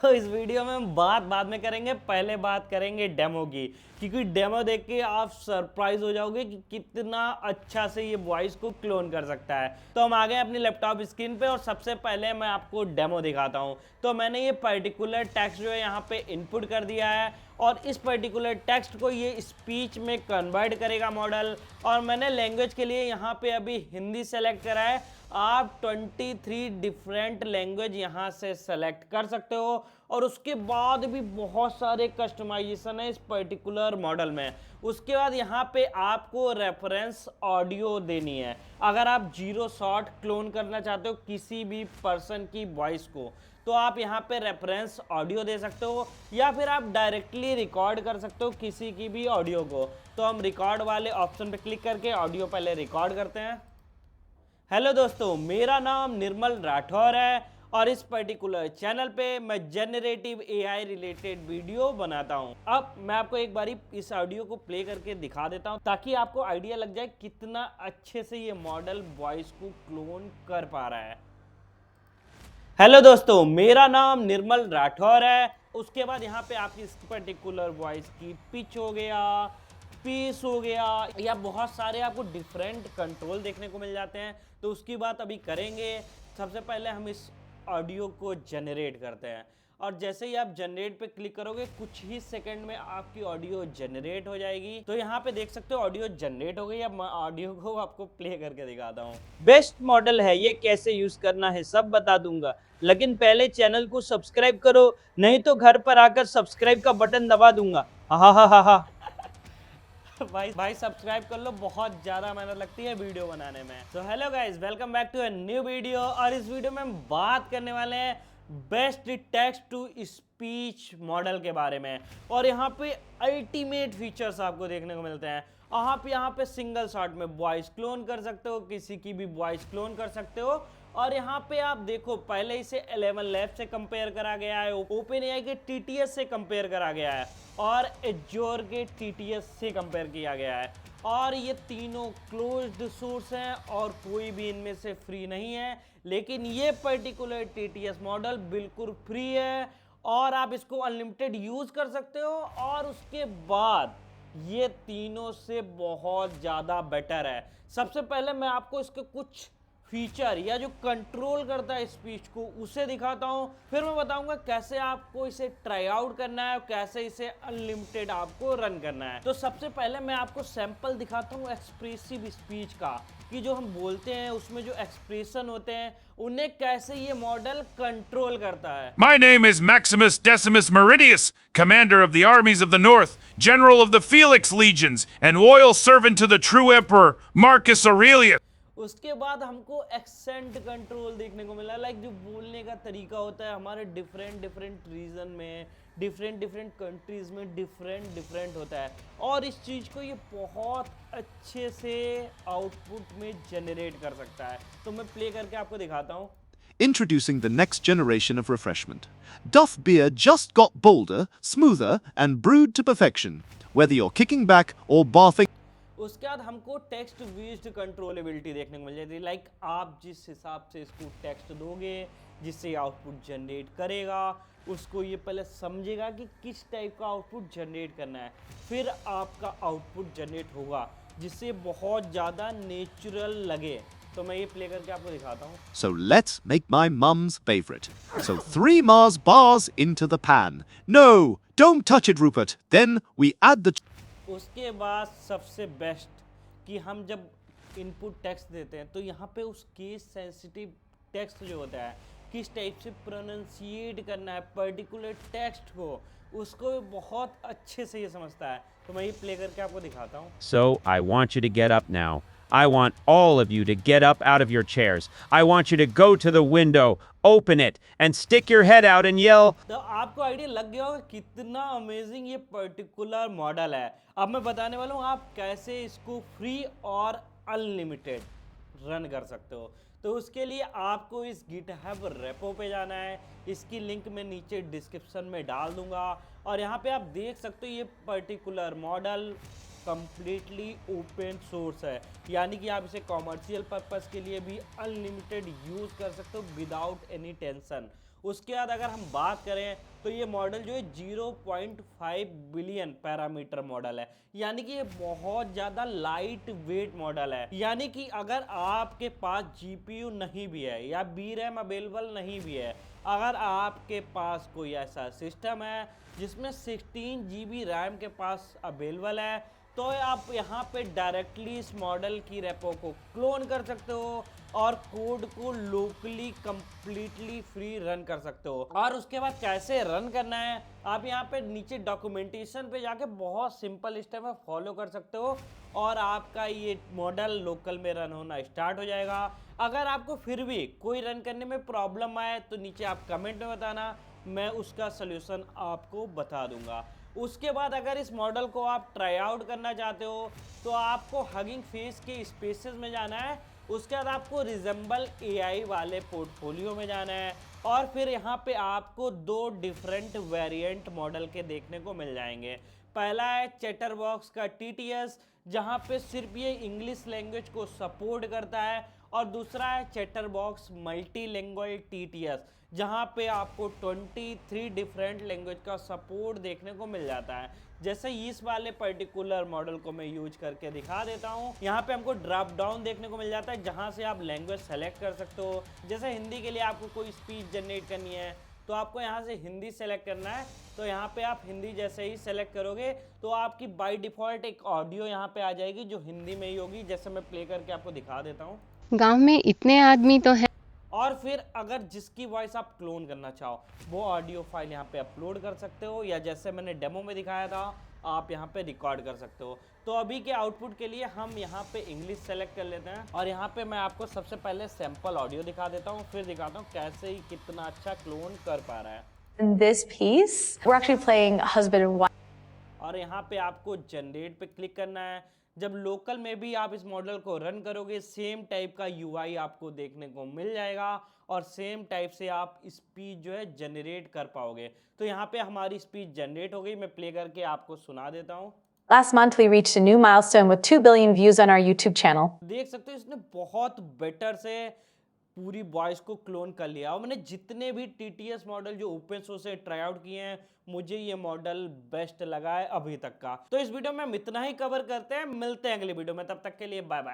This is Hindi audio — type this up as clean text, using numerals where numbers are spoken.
तो इस वीडियो में हम बात बाद में करेंगे, पहले बात करेंगे डेमो की, क्योंकि डेमो देख के आप सरप्राइज हो जाओगे कि कितना अच्छा से ये वॉइस को क्लोन कर सकता है। तो हम आ गए अपनी लैपटॉप स्क्रीन पे और सबसे पहले मैं आपको डेमो दिखाता हूँ। तो मैंने ये पर्टिकुलर टेक्स्ट जो है यहाँ पे इनपुट कर दिया है और इस पर्टिकुलर टेक्स्ट को ये स्पीच में कन्वर्ट करेगा मॉडल। और मैंने लैंग्वेज के लिए यहाँ पे अभी हिंदी सेलेक्ट करा है। आप 23 डिफरेंट लैंग्वेज यहाँ से सेलेक्ट कर सकते हो और उसके बाद भी बहुत सारे कस्टमाइजेशन है इस पर्टिकुलर मॉडल में। उसके बाद यहाँ पे आपको रेफरेंस ऑडियो देनी है। अगर आप जीरो शॉट क्लोन करना चाहते हो किसी भी पर्सन की वॉइस को, तो आप यहाँ पे रेफरेंस ऑडियो दे सकते हो या फिर आप डायरेक्टली रिकॉर्ड कर सकते हो किसी की भी ऑडियो को। तो हम रिकॉर्ड वाले ऑप्शन पे क्लिक करके ऑडियो पहले रिकॉर्ड करते हैं। हेलो दोस्तों, मेरा नाम निर्मल राठौर है और इस पर्टिकुलर चैनल पे मैं जनरेटिव एआई रिलेटेड वीडियो बनाता हूं। अब मैं आपको एक बारी इस ऑडियो को प्ले करके दिखा देता हूं ताकि आपको आइडिया लग जाए कितना अच्छे से ये मॉडल वॉइस को क्लोन कर पा रहा है। हेलो दोस्तों, मेरा नाम निर्मल राठौर है। उसके बाद यहाँ पे आपकी इस पर्टिकुलर वॉइस की पिच हो गया, पीस हो गया या बहुत सारे आपको डिफरेंट कंट्रोल देखने को मिल जाते हैं। तो उसकी बात अभी करेंगे। सबसे पहले हम इस ऑडियो को जनरेट करते हैं और जैसे ही आप जनरेट पे क्लिक करोगे कुछ ही सेकंड में आपकी ऑडियो जनरेट हो जाएगी। तो यहाँ पे देख सकते हो ऑडियो जनरेट हो गई। अब मैं ऑडियो को आपको प्ले करके दिखाता हूँ। बेस्ट मॉडल है, ये कैसे यूज करना है सब बता दूंगा, लेकिन पहले चैनल को सब्सक्राइब करो, नहीं तो घर पर आकर सब्सक्राइब का बटन दबा दूंगा। हा हा हा हा। भाई सब्सक्राइब कर लो, बहुत ज़्यादा मेहनत लगती है वीडियो बनाने में। तो hello guys, welcome back to a new video. और इस वीडियो में हम बात करने वाले हैं best text to speech model के बारे में। और यहाँ पे अल्टीमेट फीचर्स आपको देखने को मिलते हैं। आप यहाँ पे सिंगल शॉट में वॉइस क्लोन कर सकते हो, किसी की भी वॉइस क्लोन कर सकते हो। और यहाँ पे आप देखो पहले इसे 11 लैब से कंपेयर करा गया है, ओपन एआई के टीटीएस से कंपेयर करा गया है और एज्योर के टीटीएस से कंपेयर किया गया है। और ये तीनों क्लोज्ड सोर्स हैं और कोई भी इनमें से फ्री नहीं है। लेकिन ये पर्टिकुलर टीटीएस मॉडल बिल्कुल फ्री है और आप इसको अनलिमिटेड यूज कर सकते हो। और उसके बाद ये तीनों से बहुत ज़्यादा बेटर है। सबसे पहले मैं आपको इसके कुछ फीचर या जो कंट्रोल करता है स्पीच को उसे दिखाता हूं, फिर मैं बताऊंगा कैसे आपको इसे ट्राई आउट करना है और कैसे इसे अनलिमिटेड आपको रन करना है। तो सबसे पहले मैं आपको सैंपल दिखाता हूं एक्सप्रेसिव स्पीच का, कि जो हम बोलते हैं उसमें जो एक्सप्रेशन होते हैं उन्हें कैसे ये मॉडल कंट्रोल करता है। My name is Maximus Decimus Meridius, commander of the armies of the North, general of the Felix legions, and loyal servant to the true emperor, Marcus Aurelius. उसके बाद हमको एक्सेंट कंट्रोल देखने को मिला, लाइक जो बोलने का तरीका होता है हमारे डिफरेंट रीजन में, डिफरेंट कंट्रीज में डिफरेंट होता है। और इस चीज़ को ये बहुत अच्छे से आउटपुट में जनरेट कर सकता है। तो मैं प्ले करके आपको दिखाता हूँ। Introducing the next generation of refreshment. Duff beer just got bolder, smoother, and brewed to perfection. Whether you're kicking back or barfing. उसके बाद हमको टेक्स्ट बेस्ड कंट्रोलेबिलिटी देखने को मिल जाती है। लाइक आप जिस हिसाब से इसको टेक्स्ट दोगे जिससे आउटपुट जनरेट करेगा, उसको ये पहले समझेगा कि किस टाइप का आउटपुट जनरेट करना है, फिर आपका आउटपुट जनरेट होगा जिससे बहुत ज़्यादा नेचुरल लगे। तो मैं ये प्ले करके आपको दिखाता हूँ। So let's make my mum's favorite. So 3 Mars bars into the pan. No, don't touch it, Rupert. Then we add the. उसके बाद सबसे बेस्ट कि हम जब इनपुट टेक्स्ट देते हैं तो यहाँ पे उस केस सेंसिटिव टेक्स्ट जो होता है किस टाइप से प्रोनाउंसिएट करना है पर्टिकुलर टेक्स्ट को, उसको बहुत अच्छे से ये समझता है। तो मैं ये प्ले करके आपको दिखाता हूँ। So I want you to get up now. I want all of you to get up out of your chairs. I want you to go to the window, open it, and stick your head out and yell. तो आपको आइडिया लग गया होगा कितना अमेजिंग ये पर्टिकुलर मॉडल है। अब मैं बताने वाला हूँ आप कैसे इसको फ्री और अनलिमिटेड रन कर सकते हो। तो उसके लिए आपको इस गिटहब रेपो पे जाना है। इसकी लिंक मैं नीचे डिस्क्रिप्शन में डाल दूंगा। और यहाँ पे आप देख सकते हो ये particular model completely open source है, यानी कि आप इसे कॉमर्शियल पर्पस के लिए भी अनलिमिटेड यूज़ कर सकते हो विदाउट एनी टेंशन। उसके बाद अगर हम बात करें तो ये मॉडल जो है 0.5 बिलियन पैरामीटर मॉडल है, यानी कि ये बहुत ज़्यादा लाइट वेट मॉडल है। यानी कि अगर आपके पास GPU नहीं भी है या VRAM अवेलेबल नहीं भी है, अगर आपके पास कोई ऐसा सिस्टम है जिसमें 16 GB रैम के पास अवेलेबल है, तो आप यहाँ पे डायरेक्टली इस मॉडल की रेपो को क्लोन कर सकते हो और कोड को लोकली कंप्लीटली फ्री रन कर सकते हो। और उसके बाद कैसे रन करना है, आप यहाँ पे नीचे डॉक्यूमेंटेशन पे जाके बहुत सिंपल स्टेप है फॉलो कर सकते हो और आपका ये मॉडल लोकल में रन होना स्टार्ट हो जाएगा। अगर आपको फिर भी कोई रन करने में प्रॉब्लम आए तो नीचे आप कमेंट में बताना, मैं उसका सलूशन आपको बता दूंगा। उसके बाद अगर इस मॉडल को आप ट्राई आउट करना चाहते हो तो आपको हगिंग फेस के स्पेसेस में जाना है, उसके बाद आपको रिजेंबल AI वाले पोर्टफोलियो में जाना है और फिर यहाँ पे आपको 2 डिफरेंट वेरिएंट मॉडल के देखने को मिल जाएंगे। पहला है चैटरबॉक्स का TTS, जहाँ पे सिर्फ ये इंग्लिश लैंग्वेज को सपोर्ट करता है, और दूसरा है चैटरबॉक्स मल्टीलिंगुअल TTS, जहाँ पे आपको 23 डिफरेंट लैंग्वेज का सपोर्ट देखने को मिल जाता है। जैसे इस वाले पर्टिकुलर मॉडल को मैं यूज करके दिखा देता हूँ। यहाँ पे हमको ड्रॉप डाउन देखने को मिल जाता है जहाँ से आप लैंग्वेज सेलेक्ट कर सकते हो। जैसे हिंदी के लिए आपको कोई स्पीच जनरेट करनी है तो आपको यहाँ से हिंदी सेलेक्ट करना है, तो यहाँ पे आप हिंदी जैसे ही सेलेक्ट करोगे तो आपकी बाय डिफ़ॉल्ट एक ऑडियो यहाँ पे आ जाएगी जो हिंदी में ही होगी। जैसे मैं प्ले करके आपको दिखा देता हूँ। गांव में इतने आदमी तो हैं। और फिर अगर जिसकी वॉइस आप क्लोन करना चाहो वो ऑडियो फाइल यहाँ पे अपलोड कर सकते हो, या जैसे मैंने डेमो में दिखाया था आप यहाँ पे रिकॉर्ड कर सकते हो। तो अभी के आउटपुट के लिए हम यहाँ पे इंग्लिश सेलेक्ट कर लेते हैं और यहाँ पे मैं आपको सबसे पहले सैंपल ऑडियो दिखा देता हूँ, फिर दिखाता हूँ कैसे ही कितना अच्छा क्लोन कर पा रहा है। In this piece, we're actually playing husband and wife. और यहाँ पे आपको जनरेट पे क्लिक करना है। जब लोकल में भी आप इस मॉडल को रन करोगे सेम टाइप का UI आपको देखने को मिल जाएगा और सेम टाइप से आप स्पीच जो है जनरेट कर पाओगे। तो यहाँ पे हमारी स्पीच जनरेट हो गई, मैं प्ले करके आपको सुना देता हूँ। Last month, we reached a new milestone with 2 billion views on our YouTube channel. देख सकते हो इसने बहुत बेटर से पूरी वॉइस को क्लोन कर लिया। और मैंने जितने भी TTS मॉडल जो ओपन सोर्स से ट्राई आउट किए हैं, मुझे ये मॉडल बेस्ट लगा है अभी तक का। तो इस वीडियो में हम इतना ही कवर करते हैं, मिलते हैं अगले वीडियो में, तब तक के लिए बाय बाय।